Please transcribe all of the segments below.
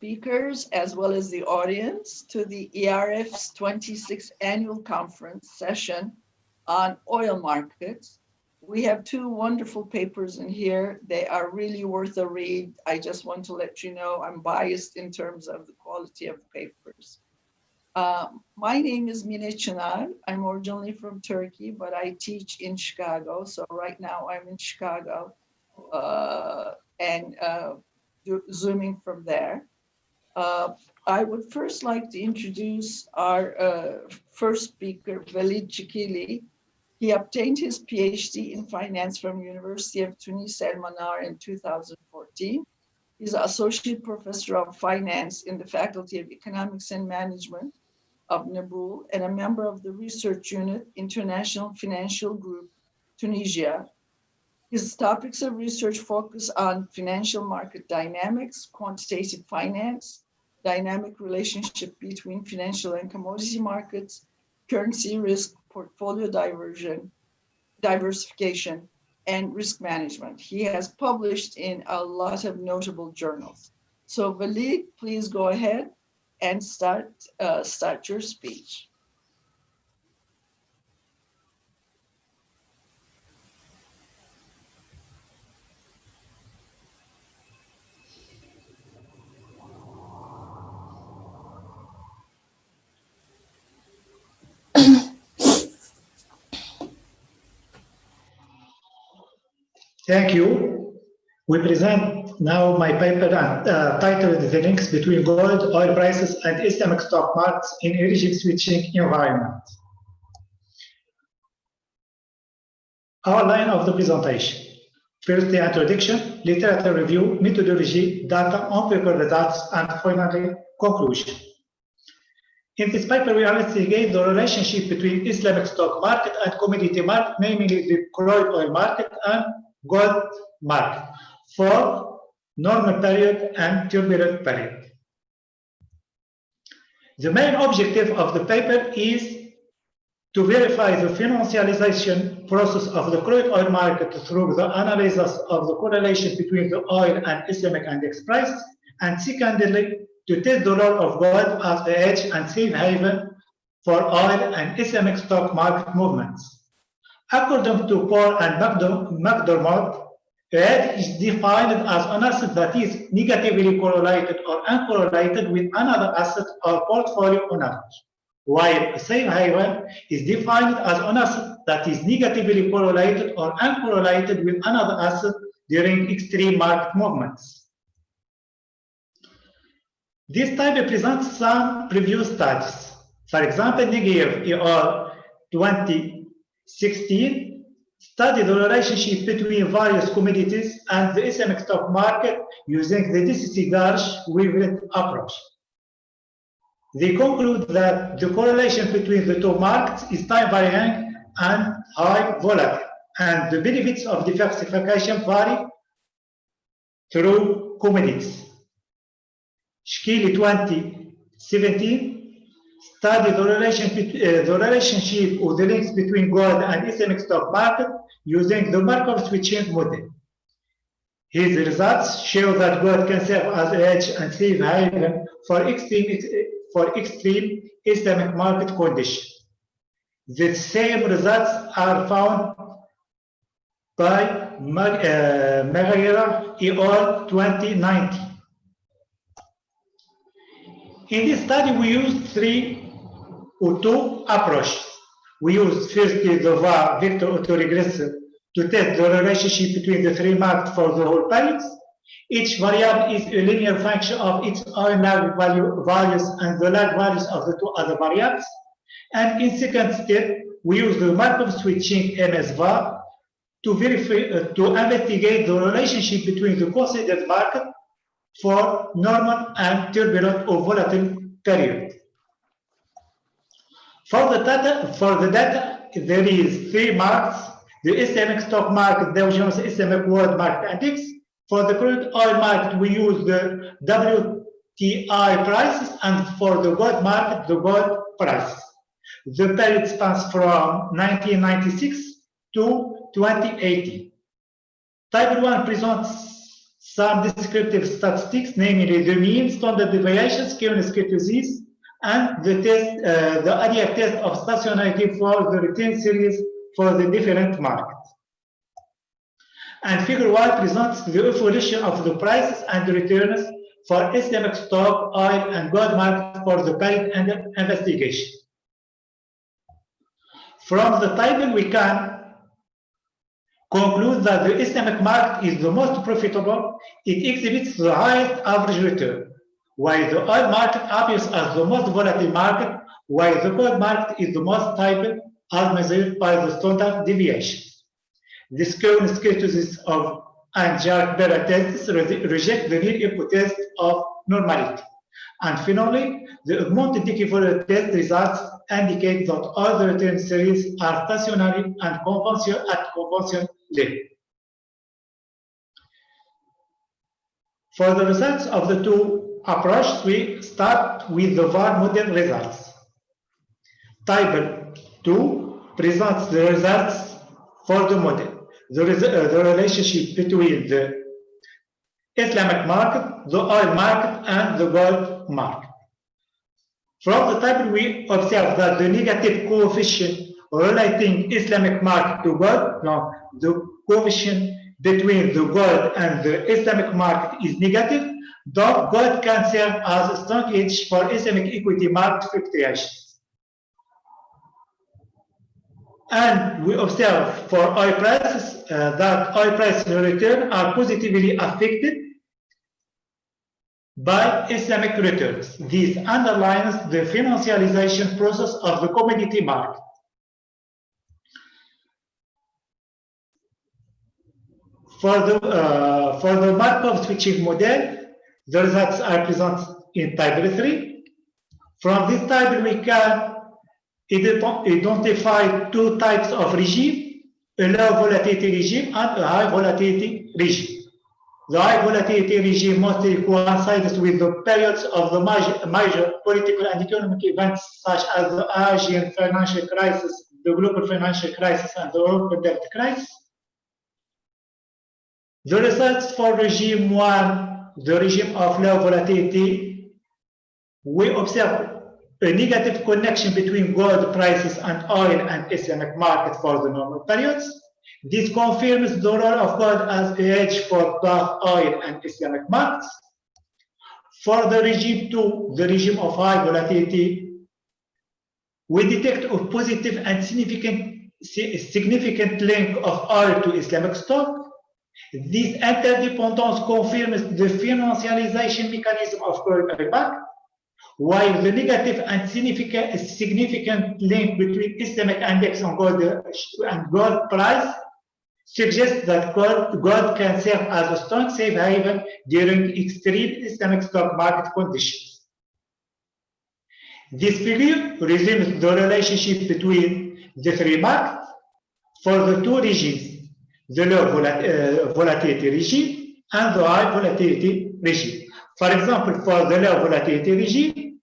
speakers as well as the audience to the ERF's 26th annual conference session on oil markets. We have two wonderful papers in here. They are really worth a read. I just want to let you know I'm biased in terms of the quality of the papers. My name is Mine Çınar. I'm originally from Turkey, but I teach in Chicago. So right now I'm in Chicago and Zooming from there. I would first like to introduce our first speaker, Walid Chikili. He obtained his PhD in finance from University of Tunis El Manar in 2014. He's associate professor of finance in the Faculty of Economics and Management of Nabul and a member of the research unit, International Financial Group, Tunisia. His topics of research focus on financial market dynamics, quantitative finance, dynamic relationship between financial and commodity markets, currency risk, portfolio diversification, and risk management. He has published in a lot of notable journals. So Walid, please go ahead and start your speech. Thank you. We present now my paper titled The Links Between Gold, Oil Prices and Islamic Stock Markets in a Regime Switching Environment. Outline of the presentation. First, the introduction, literature review, methodology, data, empirical results, and finally, conclusion. In this paper, we investigate the relationship between Islamic stock market and commodity market, namely the crude oil market and gold market for normal period and turbulent period. The main objective of the paper is to verify the financialization process of the crude oil market through the analysis of the correlation between the oil and Islamic index price, and secondly, to test the role of gold as a hedge and safe haven for oil and Islamic stock market movements. According to Paul and McDermott, a hedge is defined as an asset that is negatively correlated or uncorrelated with another asset or portfolio on average, while a safe haven is defined as an asset that is negatively correlated or uncorrelated with another asset during extreme market movements. This type represents some previous studies. For example, Negev et al. 2016 studied the relationship between various commodities and the Islamic stock market using the DCC-Garsh wavelength approach. They conclude that the correlation between the two markets is time varying and high volatile, and the benefits of diversification vary through commodities. Shkili 2017 studied the relationship or the links between gold and Islamic stock market using the Markov switching model. His results show that gold can serve as a hedge and safe haven for extreme Islamic market conditions. The same results are found by Maghera et al. 2019. In this study, we used two approaches. We used firstly the VAR vector autoregressive to test the relationship between the three markets for the whole periods. Each variable is a linear function of its own lag values and the lag values of the two other variables. And in second step, we use the Markov switching MS-VAR to investigate the relationship between the considered market for normal and turbulent or volatile period. For the data, there is three markets: the Islamic stock market, Dow Jones Islamic World Market Index. For the crude oil market, we use the WTI prices, and for the gold market, the gold prices. The period spans from 1996 to 2018. Table 1 presents some descriptive statistics, namely the mean, standard deviations, K1/K2s, and the ADF test of stationarity for the return series for the different markets. And figure 1 presents the evolution of the prices and the returns for Islamic stock, oil, and gold market for the period under investigation. From the table, we can conclude that the Islamic market is the most profitable. It exhibits the highest average return, while the oil market appears as the most volatile market, while the gold market is the most stable as measured by the standard deviations. This K1/K2s of and Jark-Berra tests reject the near equal test of normality. And finally, the augmented decay test results indicate that all the return series are stationary and at convention level. For the results of the two approaches, we start with the VAR model results. Table 2 presents the results for the model. The relationship between the Islamic market, the oil market, and the gold market. From the table, we observe that the negative coefficient relating Islamic market to gold, now the coefficient between the gold and the Islamic market is negative, though gold can serve as a strong hedge for Islamic equity market fluctuations. And we observe for oil prices that oil price return are positively affected by Islamic returns. This underlines the financialization process of the commodity market. For the Markov switching model, the results are presented in table 3. From this table, we can identify two types of regime, a low volatility regime and a high volatility regime. The high volatility regime mostly coincides with the periods of the major political and economic events such as the Asian financial crisis, the global financial crisis, and the European debt crisis. The results for regime 1, the regime of low volatility, we observe a negative connection between gold prices and oil and Islamic market for the normal periods. This confirms the role of gold as a hedge for both oil and Islamic markets. For the regime 2, the regime of high volatility, we detect a positive and significant link of oil to Islamic stock. This interdependence confirms the financialization mechanism of gold back, while the negative and significant link between Islamic index and gold price suggests that gold can serve as a strong safe haven during extreme Islamic stock market conditions. This figure resumes the relationship between the three markets for the two regimes, the low volatility regime and the high volatility regime. For example, for the low volatility regime,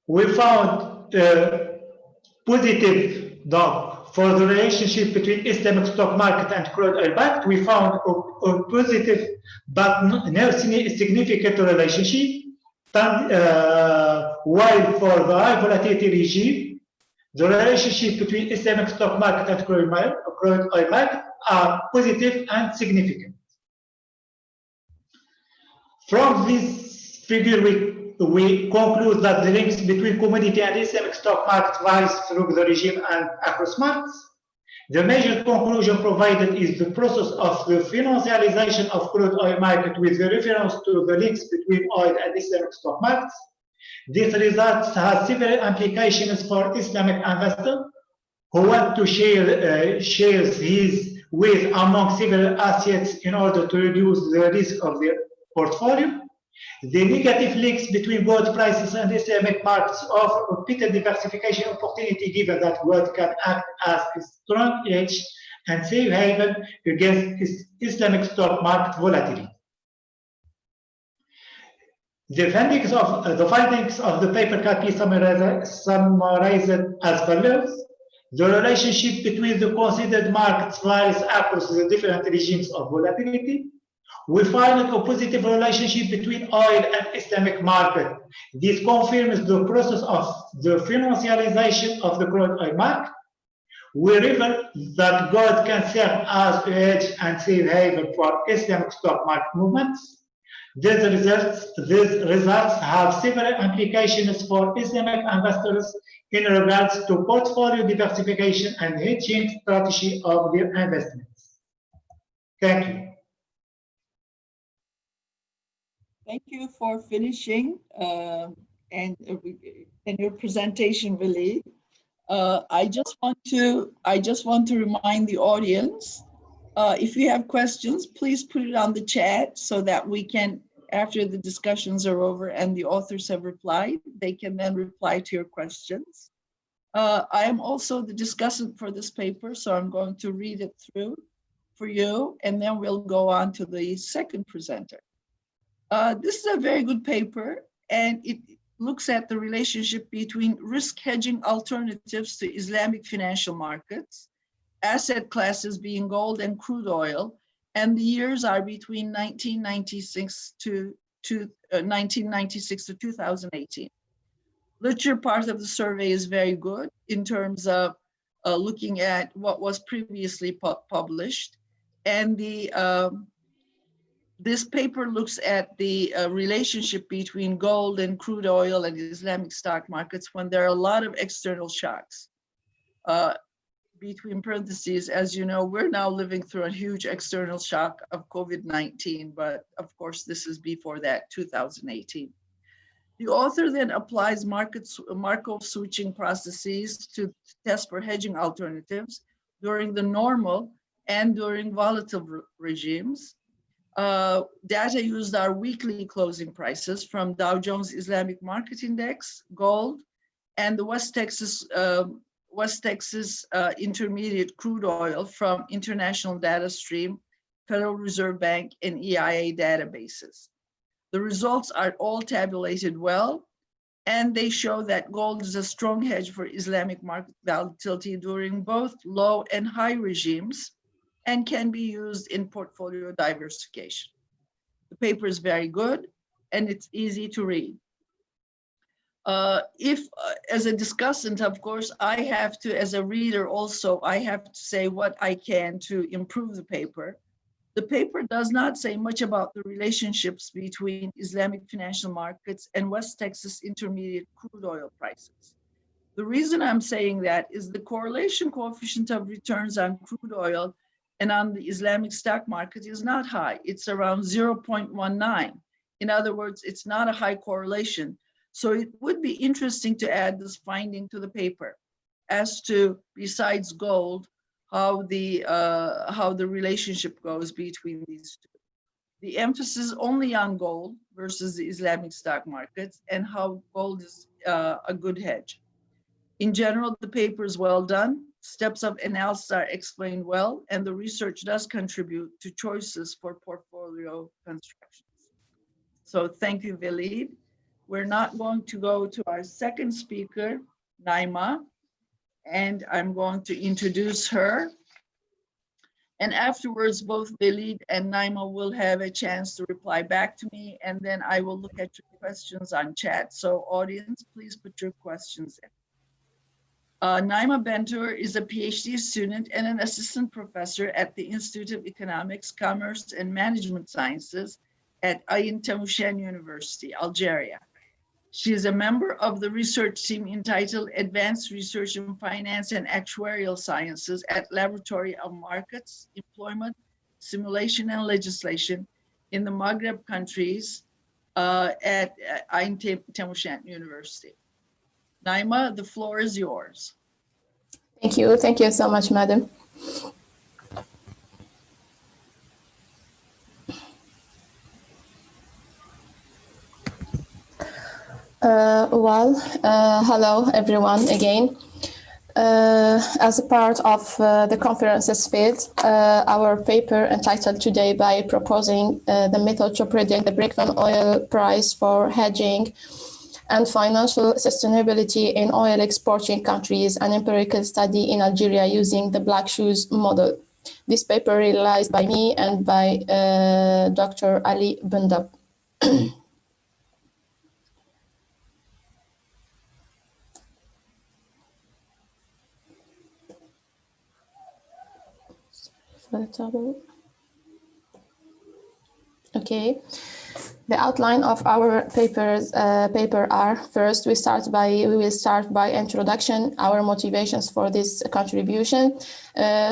we found positive for the relationship between Islamic stock market and crude oil market. We found a positive but no significant relationship. While for the high volatility regime, the relationship between Islamic stock market and crude oil market are positive and significant. From this figure, we conclude that the links between commodity and Islamic stock market varies through the regime and across markets. The major conclusion provided is the process of the financialization of crude oil market with the reference to the links between oil and Islamic stock markets. This result has several implications for Islamic investors who want to share his wealth among several assets in order to reduce the risk of their portfolio. The negative links between gold prices and Islamic markets offer a better diversification opportunity given that gold can act as a strong hedge and safe haven against Islamic stock market volatility. The findings of the paper can be summarized as follows. The relationship between the considered markets varies across the different regimes of volatility. We find a positive relationship between oil and Islamic market. This confirms the process of the financialization of the crude oil market. We reveal that gold can serve as a hedge and safe haven for Islamic stock market movements. These results have several implications for Islamic investors in regards to portfolio diversification and hedging strategy of their investments. Thank you. Thank you for finishing and your presentation, Willie. I just want to remind the audience, if you have questions, please put it on the chat so that we can, after the discussions are over and the authors have replied, they can then reply to your questions. I am also the discussant for this paper, so I'm going to read it through for you, and then we'll go on to the second presenter. This is a very good paper, and it looks at the relationship between risk hedging alternatives to Islamic financial markets, asset classes being gold and crude oil, and the years are between 1996 to 2018. Literature part of the survey is very good in terms of looking at what was previously published, and this paper looks at the relationship between gold and crude oil and Islamic stock markets when there are a lot of external shocks. Between parentheses, as you know, we're now living through a huge external shock of COVID-19, but of course, this is before that, 2018. The author then applies Markov switching processes to test for hedging alternatives during the normal and during volatile regimes. Data used are weekly closing prices from Dow Jones Islamic Market Index, gold, and the West Texas Intermediate crude oil from International Data Stream, Federal Reserve Bank, and EIA databases. The results are all tabulated well, and they show that gold is a strong hedge for Islamic market volatility during both low and high regimes, and can be used in portfolio diversification. The paper is very good, and it's easy to read. As a discussant, of course, I have to, as a reader also, I have to say what I can to improve the paper. The paper does not say much about the relationships between Islamic financial markets and West Texas Intermediate crude oil prices. The reason I'm saying that is the correlation coefficient of returns on crude oil and on the Islamic stock market is not high. It's around 0.19. In other words, it's not a high correlation. So it would be interesting to add this finding to the paper as to, besides gold, how the relationship goes between these two. The emphasis only on gold versus the Islamic stock markets and how gold is a good hedge. In general, the paper is well done. Steps of analysis are explained well, and the research does contribute to choices for portfolio constructions. So thank you, Walid. We're not going to go to our second speaker, Naima, and I'm going to introduce her. And afterwards, both Walid and Naima will have a chance to reply back to me, and then I will look at your questions on chat. So audience, please put your questions in. Naima Bentour is a PhD student and an assistant professor at the Institute of Economics, Commerce, and Management Sciences at Ain Tamushen University, Algeria. She is a member of the research team entitled Advanced Research in Finance and Actuarial Sciences at Laboratory of Markets, Employment, Simulation, and Legislation in the Maghreb countries at Ain Tamushen University. Naima, the floor is yours. Thank you. Thank you so much, madam. Hello everyone again. As a part of the conference's field, our paper entitled today by proposing the method to predict the break-even oil price for hedging and financial sustainability in oil exporting countries, an empirical study in Algeria using the Black Shoes model. This paper realized by me and by Dr. Ali Bundab. Okay. The outline of our paper are: first, we will start by introduction, our motivations for this contribution,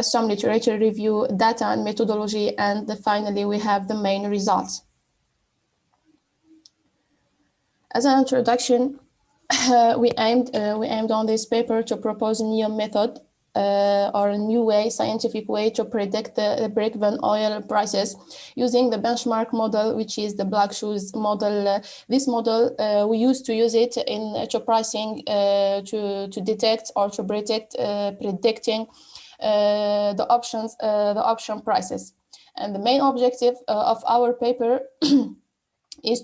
some literature review, data and methodology, and finally we have the main results. As an introduction, we aimed on this paper to propose a new method or a new way, scientific way to predict the break-even oil prices using the benchmark model, which is the Black Shoes model. This model, we used to use it in to pricing to detect or to predicting the option prices. And the main objective of our paper is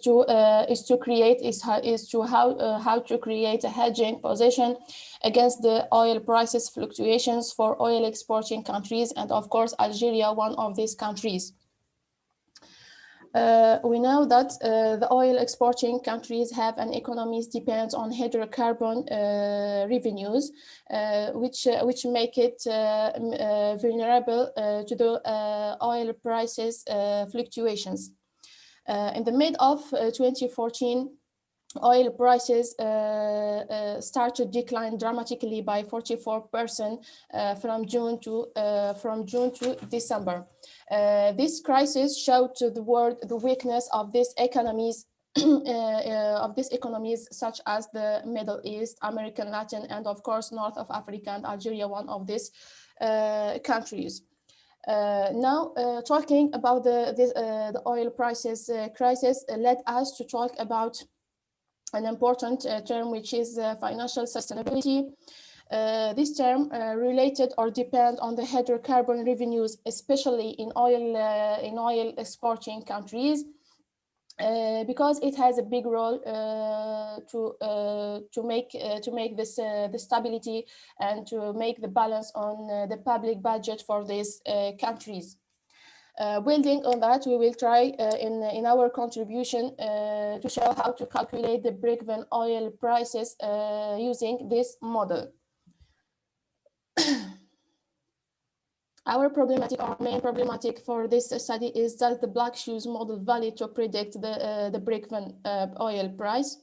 how to create a hedging position against the oil prices fluctuations for oil exporting countries, and of course Algeria, one of these countries. We know that the oil exporting countries have an economies depends on hydrocarbon revenues, which make it vulnerable to the oil prices fluctuations. In the mid of 2014, oil prices start to decline dramatically by 44% from June to December. This crisis showed to the world the weakness of these economies. Such as the Middle East, American, Latin, and of course North of Africa and Algeria, one of these countries. Now, talking about the oil prices crisis led us to talk about an important term, which is financial sustainability. This term related or depend on the hydrocarbon revenues, especially in oil exporting countries. Because it has a big role to make this the stability and to make the balance on the public budget for these countries. Building on that, we will try in our contribution to show how to calculate the break-even oil prices using this model. Our main problematic for this study is that the Black Shoes model valid to predict the break-even oil price.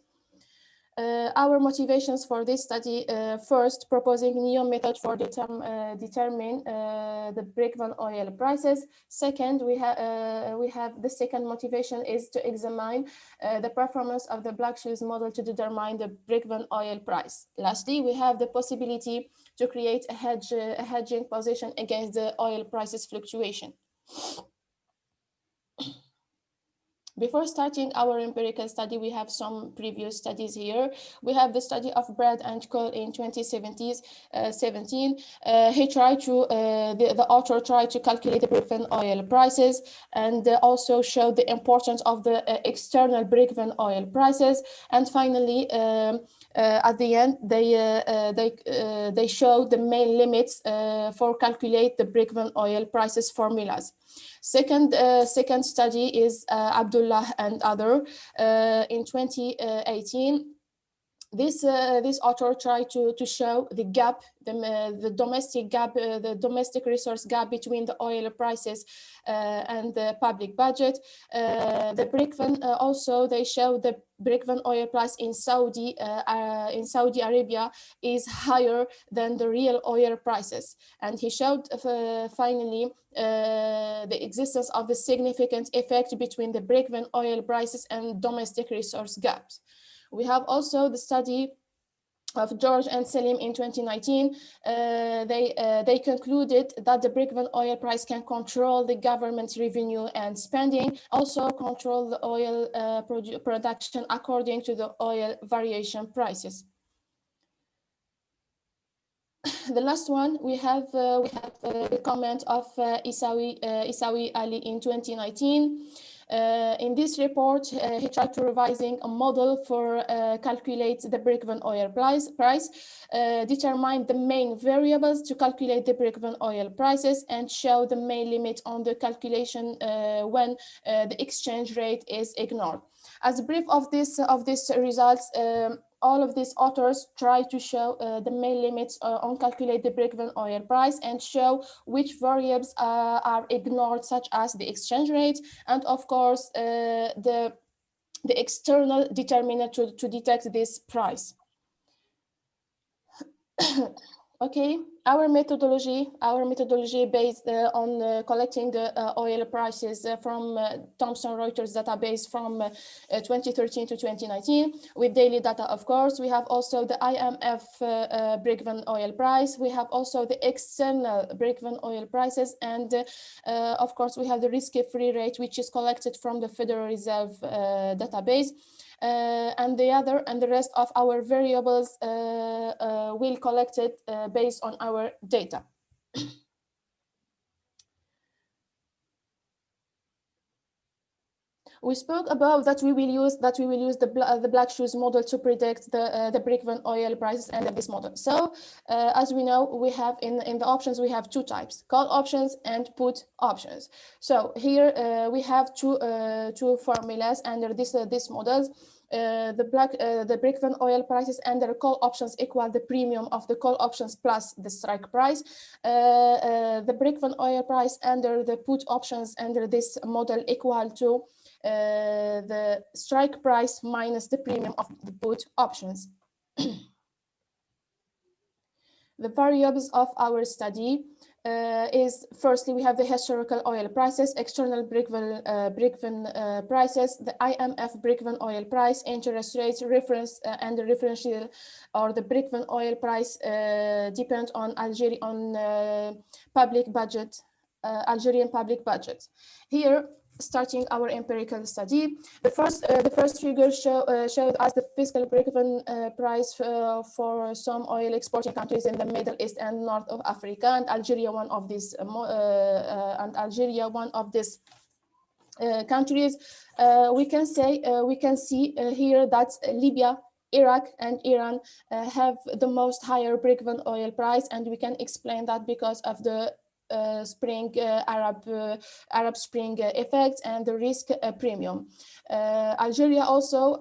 Our motivations for this study: first, proposing new method for determine the break-even oil prices. Second, we have the second motivation is to examine the performance of the Black Shoes model to determine the break-even oil price. Lastly, we have the possibility to create a hedging position against the oil prices fluctuation. Before starting our empirical study, we have some previous studies here. We have the study of Brad and Cole in 2017. The author tried to calculate the break-even oil prices and also showed the importance of the external break-even oil prices. And finally, at the end, they showed the main limits for calculate the break-even oil prices formulas. Second study is Abdullah and other in 2018. This author tried to show the gap, the domestic gap, the domestic resource gap between the oil prices and the public budget. The break-even also they show the break-even oil price in Saudi Arabia is higher than the real oil prices, and he showed finally the existence of the significant effect between the break-even oil prices and domestic resource gaps. We have also the study of George and Selim in 2019. They concluded that the break-even oil price can control the government's revenue and spending, also control the oil production according to the oil variation prices. The last one, we have the comment of Isawi Ali in 2019. In this report, he tried to revising a model for calculate the break-even oil price, determine the main variables to calculate the break-even oil prices, and show the main limit on the calculation when the exchange rate is ignored. As a brief of this results, all of these authors try to show the main limits on calculate the break-even oil price and show which variables are ignored, such as the exchange rate and, of course, the external determiner to detect this price. Okay, our methodology based on collecting the oil prices from Thomson Reuters database from 2013 to 2019 with daily data. Of course, we have also the IMF break-even oil price. We have also the external break-even oil prices, and of course, we have the risk-free rate, which is collected from the Federal Reserve database. And the rest of our variables will collect it based on our data. We spoke about that we will use the black shoes model to predict the break-even oil prices and this model. So as we know, we have in the options we have two types: call options and put options. So here we have two formulas under this models. The break-even oil prices under call options equal the premium of the call options plus the strike price. The break-even oil price under the put options under this model equal to the strike price minus the premium of the put options. The variables of our study is firstly we have the historical oil prices, external break-even prices, the IMF break-even oil price, interest rates, reference and the referential or the break-even oil price depend on public budget, Algerian public budget. Here, starting our empirical study, the first figure showed us the fiscal break-even price for some oil exporting countries in the Middle East and North of Africa, and Algeria one of these countries. We can see here that Libya, Iraq and Iran have the most higher break-even oil price, and we can explain that because of the Arab Spring effect and the risk premium. Algeria also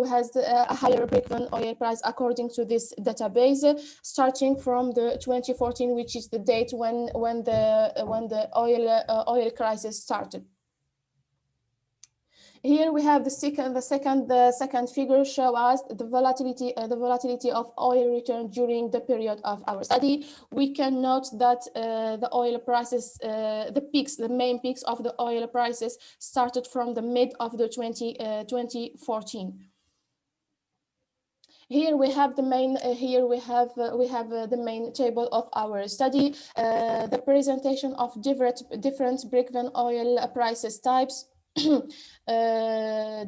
has a higher break-even oil price according to this database, starting from the 2014, which is the date when the oil crisis started. Here we have the second figure show us the volatility of oil return during the period of our study. We can note that the oil prices, the main peaks of the oil prices started from the mid of the 2014. Here we have the main. The main table of our study. The presentation of different break-even oil prices types.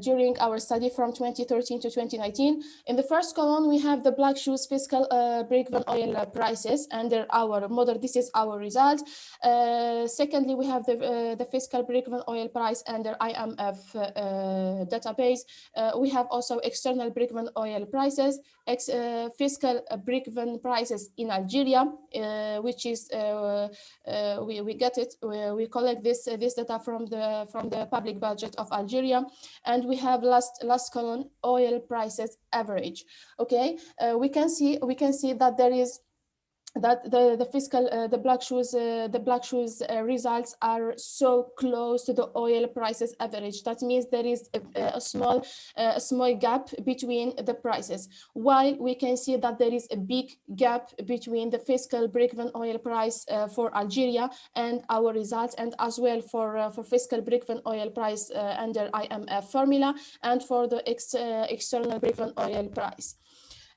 During our study from 2013 to 2019. In the first column, we have the black shoes fiscal break-even oil prices under our model. This is our result. Secondly, we have the fiscal break-even oil price under IMF database. We have also external break-even oil prices, fiscal break-even prices in Algeria, which is we get it. We collect this data from the public budget of Algeria, and we have last column oil prices average. Okay, we can see that there is the fiscal the black shoes results are so close to the oil prices average. That means there is a small gap between the prices, while we can see that there is a big gap between the fiscal break-even oil price for Algeria and our results, and as well for fiscal break-even oil price under IMF formula, and for the external break-even oil price.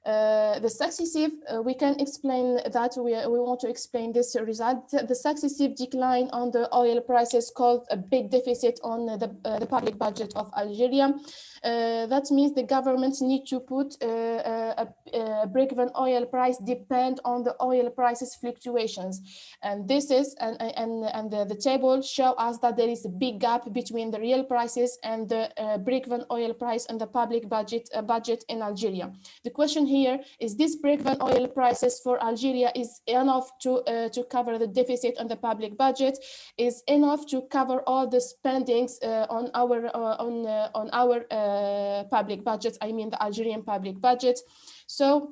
The successive, we can explain that we want to explain this result. The successive decline on the oil prices caused a big deficit on the public budget of Algeria. That means the governments need to put a break-even oil price depend on the oil prices fluctuations, and this is and the table show us that there is a big gap between the real prices and the break-even oil price and the public budget in Algeria. The question here is, this break-even oil prices for Algeria is enough to cover the deficit on the public budget, is enough to cover all the spendings on our public budget, I mean the Algerian public budget. So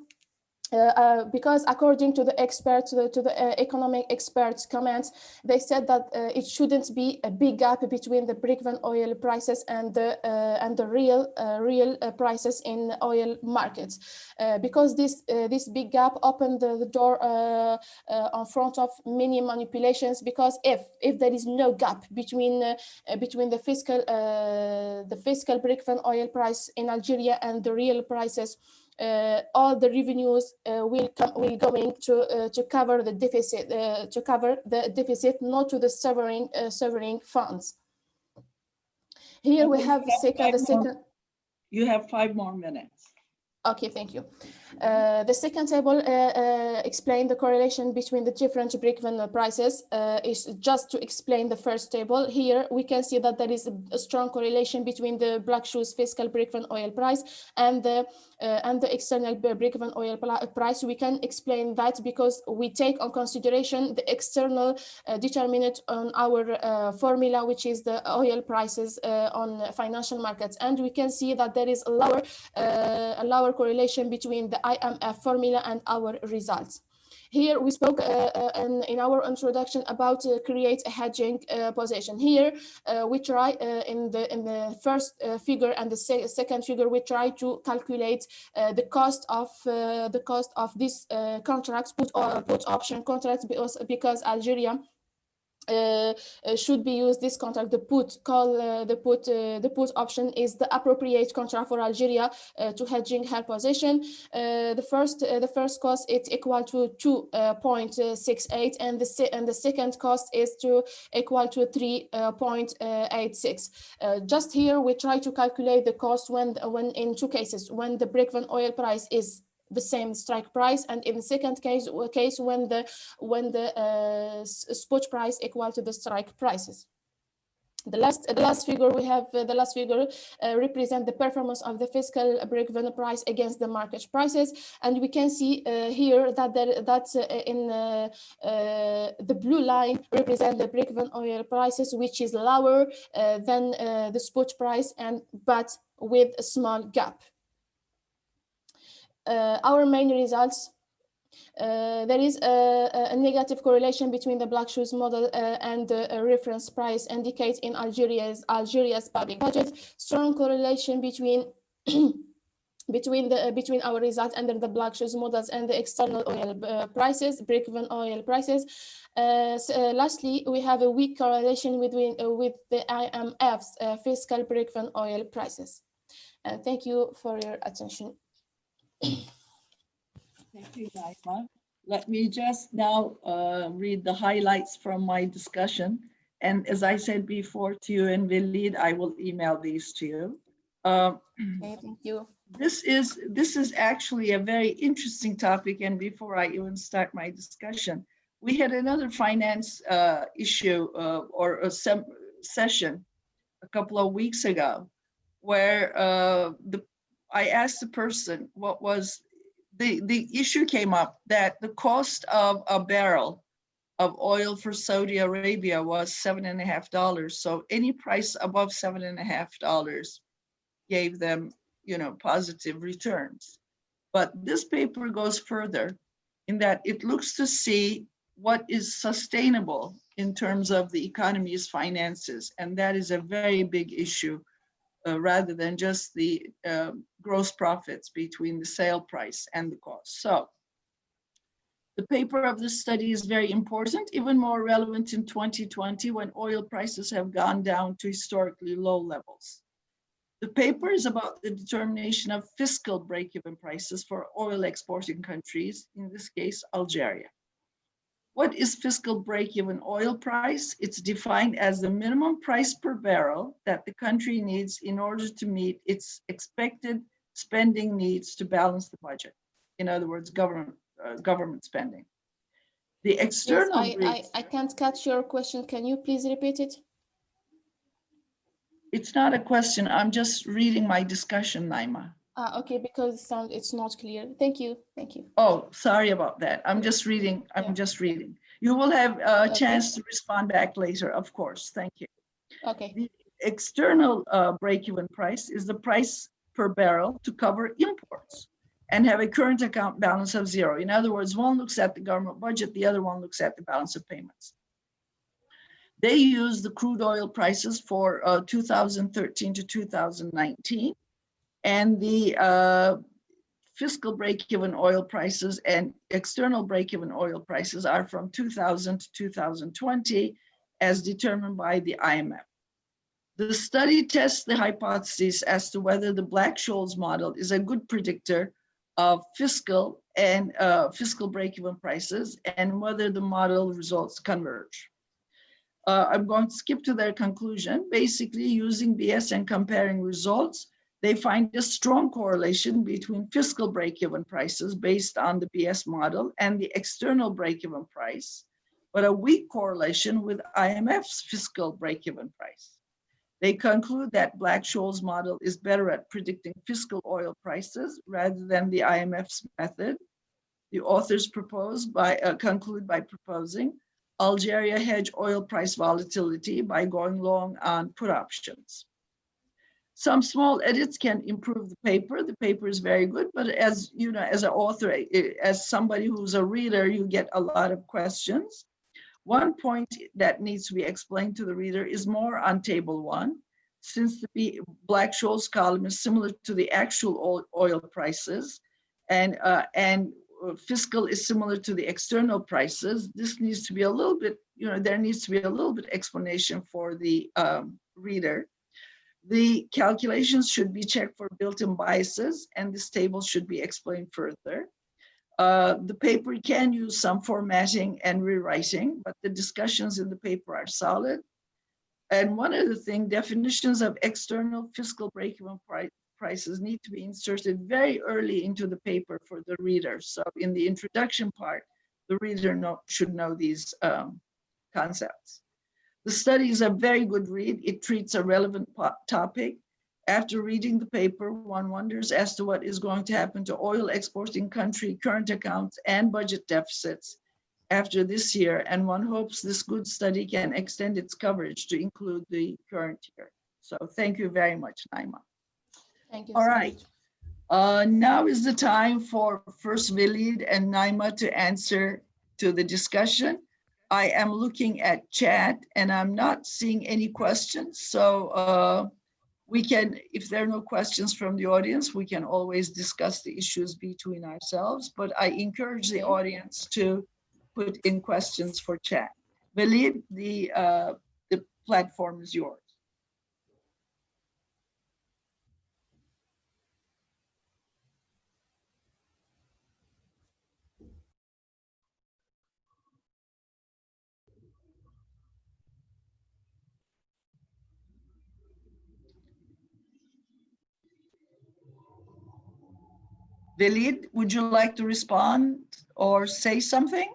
because according to the experts, to the economic experts' comments, they said that it shouldn't be a big gap between the break-even oil prices and the real prices in oil markets, because this big gap opened the door in front of many manipulations. Because if there is no gap between the fiscal break-even oil price in Algeria and the real prices, all the revenues will going to cover the deficit, not to the sovereign funds. Here we have the second. You have 5 more minutes. Okay, thank you. The second table explains the correlation between the different break-even prices. Is just to explain the first table. Here we can see that there is a strong correlation between the Black Shoes fiscal break-even oil price and the external break-even oil price. We can explain that because we take on consideration the external determinant on our formula, which is the oil prices on financial markets, and we can see that there is a lower correlation between the IMF formula and our results. Here we spoke in our introduction about create a hedging position. Here we try in the first figure and the second figure, we try to calculate the cost of this contracts, put option contracts, because Algeria should be used this contract. The put option is the appropriate contract for Algeria to hedging her position. The first cost is equal to 2.68, and the second cost is equal to 3.86. Just here we try to calculate the cost when in two cases, when the break-even oil price is the same strike price, and in the second case when the spot price equal to the strike prices. The last figure we have, represent the performance of the fiscal break-even price against the market prices, and we can see here that the blue line represent the break-even oil prices, which is lower than the spot price, but with a small gap. Our main results, there is a negative correlation between the Black Shoes model and the reference price indicates in Algeria's public budget. Strong correlation between between our results under the Black Shoes models and the external oil prices, break-even oil prices. Lastly, we have a weak correlation with the IMF's fiscal break-even oil prices. Thank you for your attention. Thank you, Naima. Let me just now read the highlights from my discussion. And as I said before to you and Walid, I will email these to you. Okay, thank you. This is actually a very interesting topic. And before I even start my discussion, we had another finance issue or a session a couple of weeks ago, where I asked the person what was the issue came up that the cost of a barrel of oil for Saudi Arabia was $7.50. So any price above $7.50 gave them, positive returns. But this paper goes further in that it looks to see what is sustainable in terms of the economy's finances. And that is a very big issue. Rather than just the gross profits between the sale price and the cost. So the paper of this study is very important, even more relevant in 2020 when oil prices have gone down to historically low levels. The paper is about the determination of fiscal break-even prices for oil exporting countries, in this case, Algeria. What is fiscal break-even oil price? It's defined as the minimum price per barrel that the country needs in order to meet its expected spending needs to balance the budget. In other words, government spending. The Yes, external I can't catch your question. Can you please repeat it? It's not a question. I'm just reading my discussion, Naima. Okay, because it's not clear. Thank you. Thank you. Oh, sorry about that. I'm just reading. You will have a chance to respond back later, of course. Thank you. Okay. The external break-even price is the price per barrel to cover imports and have a current account balance of 0. In other words, one looks at the government budget, the other one looks at the balance of payments. They use the crude oil prices for 2013 to 2019, and the fiscal break-even oil prices and external break-even oil prices are from 2000 to 2020 as determined by the IMF. The study tests the hypothesis as to whether the Black-Scholes model is a good predictor of fiscal break-even prices and whether the model results converge. I'm going to skip to their conclusion. Basically, using BS and comparing results, they find a strong correlation between fiscal break-even prices based on the BS model and the external break-even price, but a weak correlation with IMF's fiscal break-even price. They conclude that Black-Scholes model is better at predicting fiscal oil prices rather than the IMF's method. The authors conclude by proposing Algeria hedge oil price volatility by going long on put options. Some small edits can improve the paper. The paper is very good, but as you know, as an author, as somebody who's a reader, you get a lot of questions. One point that needs to be explained to the reader is more on table 1. Since the Black-Scholes column is similar to the actual oil prices and fiscal is similar to the external prices, this needs to be a little bit, there needs to be a little bit explanation for the reader. The calculations should be checked for built-in biases, and this table should be explained further. The paper can use some formatting and rewriting, but the discussions in the paper are solid. And one other thing, definitions of external fiscal break-even prices need to be inserted very early into the paper for the reader. So in the introduction part, the reader should know these concepts. The study is a very good read. It treats a relevant topic. After reading the paper, one wonders as to what is going to happen to oil exporting country current accounts and budget deficits after this year, and one hopes this good study can extend its coverage to include the current year. So thank you very much, Naima. Thank you. All right. Now is the time for first Walid and Naima to answer to the discussion. I am looking at chat and I'm not seeing any questions. So we can, if there are no questions from the audience, we can always discuss the issues between ourselves, but I encourage the audience to put in questions for chat. Walid, the platform is yours. Walid, would you like to respond or say something?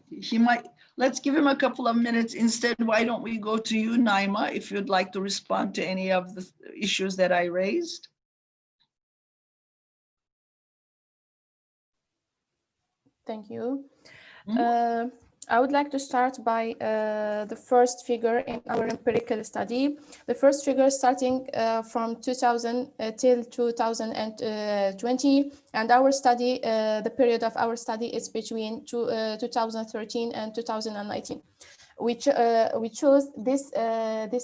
He might, let's give him a couple of minutes. Instead, why don't we go to you, Naima, if you'd like to respond to any of the issues that I raised? Thank you. I would like to start by the first figure in our empirical study. The first figure starting from 2000 till 2020, and our study, the period of our study is between 2013 and 2019. We chose this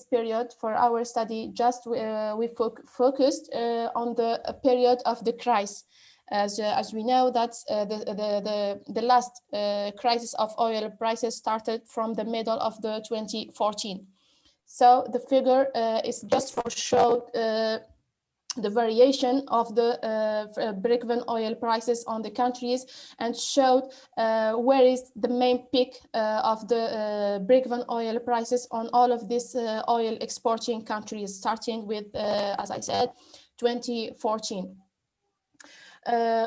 period for our study. Just we focused on the period of the crisis. As we know, that the last crisis of oil prices started from the middle of the 2014. So the figure is just for show the variation of the break-even oil prices on the countries, and showed where is the main peak of the break-even oil prices on all of these oil exporting countries, starting with, as I said, 2014.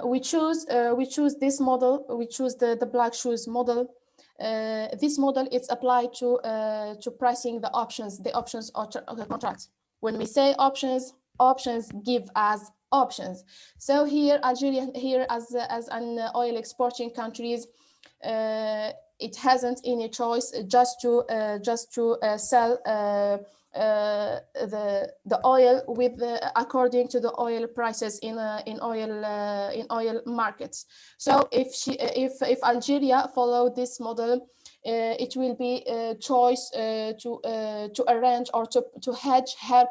We choose this model. We choose the black shoes model. This model is applied to pricing the options contracts. When we say options give us options. So here Algeria, here as an oil exporting countries, it hasn't any choice just to sell the oil with according to the oil prices in oil markets. So if Algeria follow this model, it will be a choice to arrange or to hedge her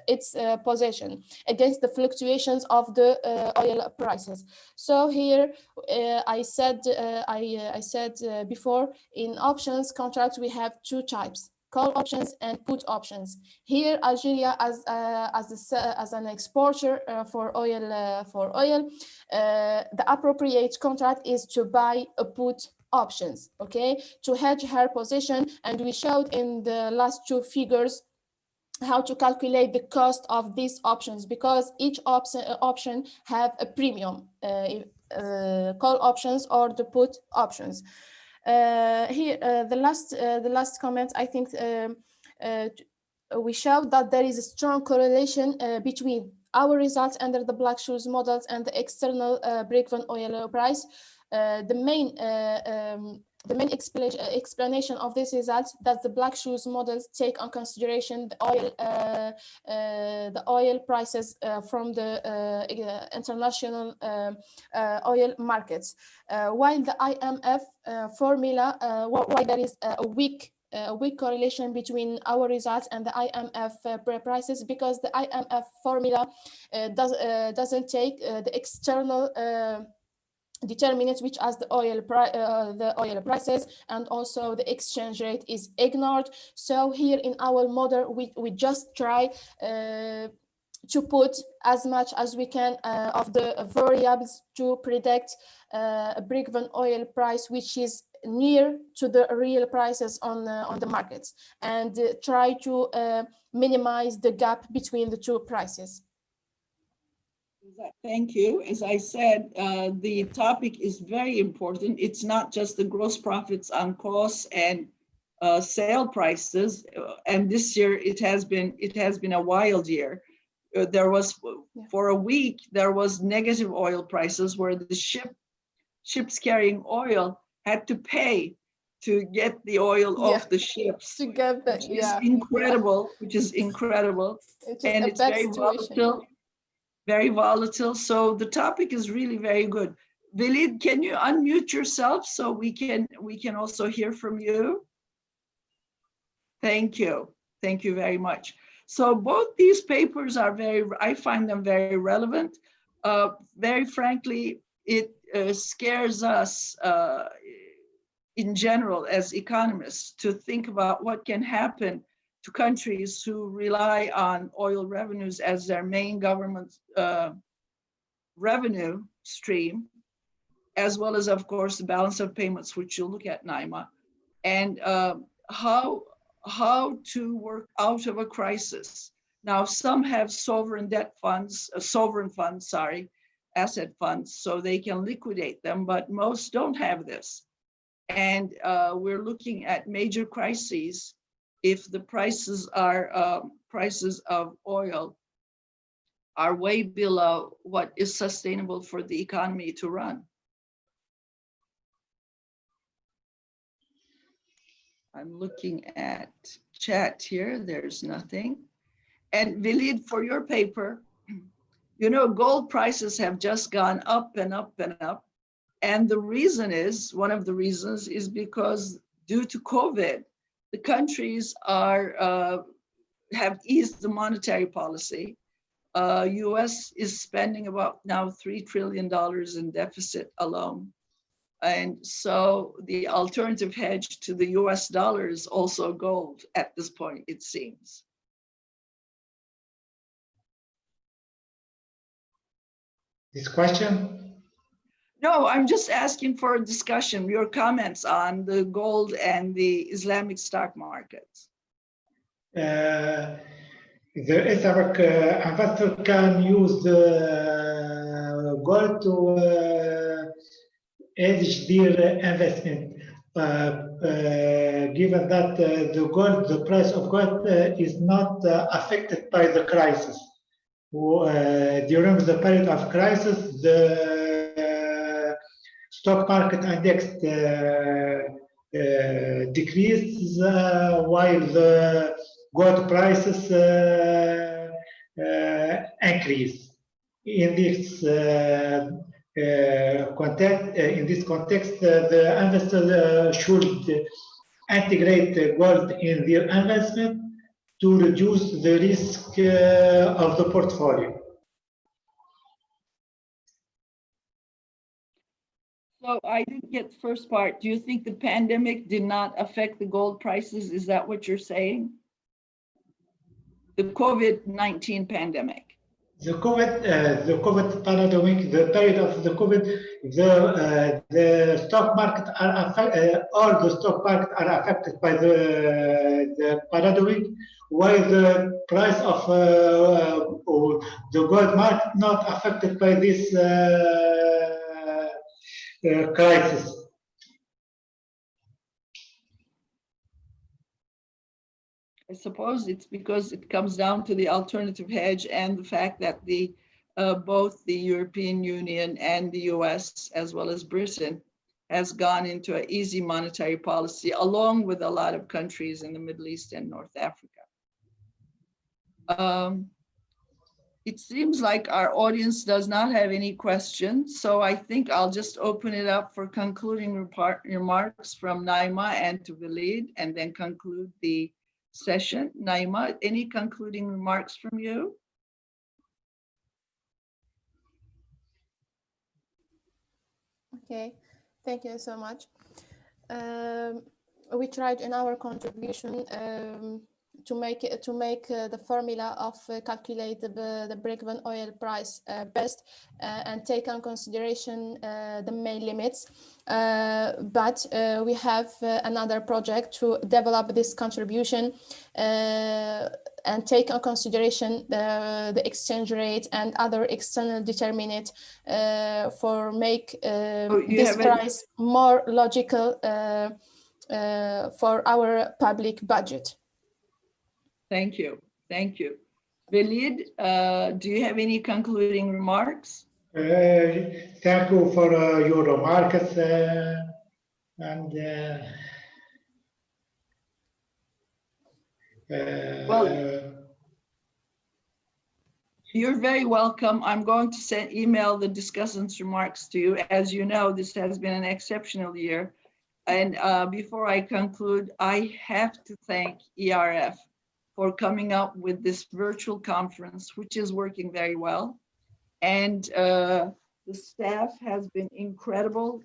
its position against the fluctuations of the oil prices. So here I said before, in options contracts we have two types: call options and put options. Here, Algeria, as an exporter for oil, the appropriate contract is to buy a put options, okay, to hedge her position. And we showed in the last two figures how to calculate the cost of these options, because each option have a premium, call options or the put options. Here, the last comment, I think we showed that there is a strong correlation between our results under the black shoes models and the external break-even oil price. The main explanation of this is that the black shoes models take on consideration the oil prices from the international oil markets, while the IMF formula, why there is a weak correlation between our results and the IMF prices, because the IMF formula doesn't take the external determinants, which as the oil prices, and also the exchange rate is ignored. So here in our model, we just try to put as much as we can of the variables to predict a break-even oil price which is near to the real prices on the markets, and try to minimize the gap between the two prices. Thank you. As I said, the topic is very important. It's not just the gross profits on costs and sale prices. And this year it has been a wild year. There was, for a week, there was negative oil prices where the ships carrying oil had to pay to get the oil off the ships. To get the, which is incredible. And it's very volatile. Very volatile. So the topic is really very good. Walid, can you unmute yourself so we can also hear from you? Thank you. Thank you very much. So both these papers are I find them very relevant. Very frankly, it scares us in general as economists to think about what can happen to countries who rely on oil revenues as their main government revenue stream, as well as, of course, the balance of payments, which you'll look at, Naima, and how to work out of a crisis. Now, some have asset funds, so they can liquidate them, but most don't have this. And we're looking at major crises if the prices of oil are way below what is sustainable for the economy to run. I'm looking at chat here, there's nothing. And Walid, for your paper, you know, gold prices have just gone up and up and up. And the reason is, one of the reasons is because due to COVID, the countries have eased the monetary policy. US is spending about now $3 trillion in deficit alone. And so the alternative hedge to the US dollar is also gold at this point, it seems. This question? No, I'm just asking for a discussion, your comments on the gold and the Islamic stock markets. The Islamic investor can use the gold to hedge their investment. Given that the price of gold is not affected by the crisis. During the period of crisis, the stock market index decreased while the gold prices increase. In this context, the investor should integrate gold in their investment to reduce the risk of the portfolio. So I didn't get the first part. Do you think the pandemic did not affect the gold prices? Is that what you're saying? The COVID-19 pandemic. The COVID pandemic, the period of the COVID, the stock market are affected. All the stock market are affected by the pandemic, while the price of the gold market not affected by this crisis. I suppose it's because it comes down to the alternative hedge and the fact that both the European Union and the US, as well as Britain, has gone into an easy monetary policy, along with a lot of countries in the Middle East and North Africa. It seems like our audience does not have any questions, so I think I'll just open it up for concluding remarks from Naima and to Walid, and then conclude the session. Naima, any concluding remarks from you? Okay, thank you so much. We tried in our contribution to make the formula of calculate the break-even oil price best and take on consideration the main limits. But we have another project to develop this contribution and take on consideration the exchange rate and other external determinant for make this price more logical for our public budget. Thank you. Thank you. Walid, do you have any concluding remarks? Thank you for your remarks and well, you're very welcome. I'm going to email the discussants' remarks to you. As you know, this has been an exceptional year. And before I conclude, I have to thank ERF for coming up with this virtual conference, which is working very well. And the staff has been incredible.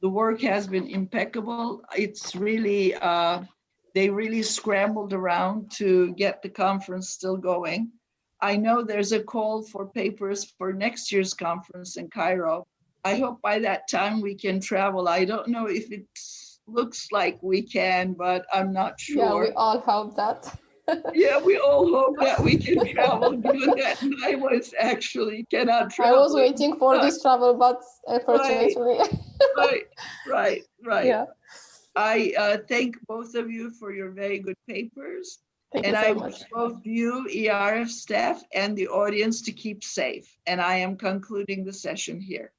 The work has been impeccable. It's really, they really scrambled around to get the conference still going. I know there's a call for papers for next year's conference in Cairo. I hope by that time we can travel. I don't know if it looks like we can, but I'm not sure. Yeah, we all hope that. Yeah, we all hope that we can travel, given that Naima actually cannot travel. I was waiting for this travel, but unfortunately. Right. Yeah. I thank both of you for your very good papers. Thank and you so I much. wish both you, ERF staff, and the audience to keep safe. And I am concluding the session here.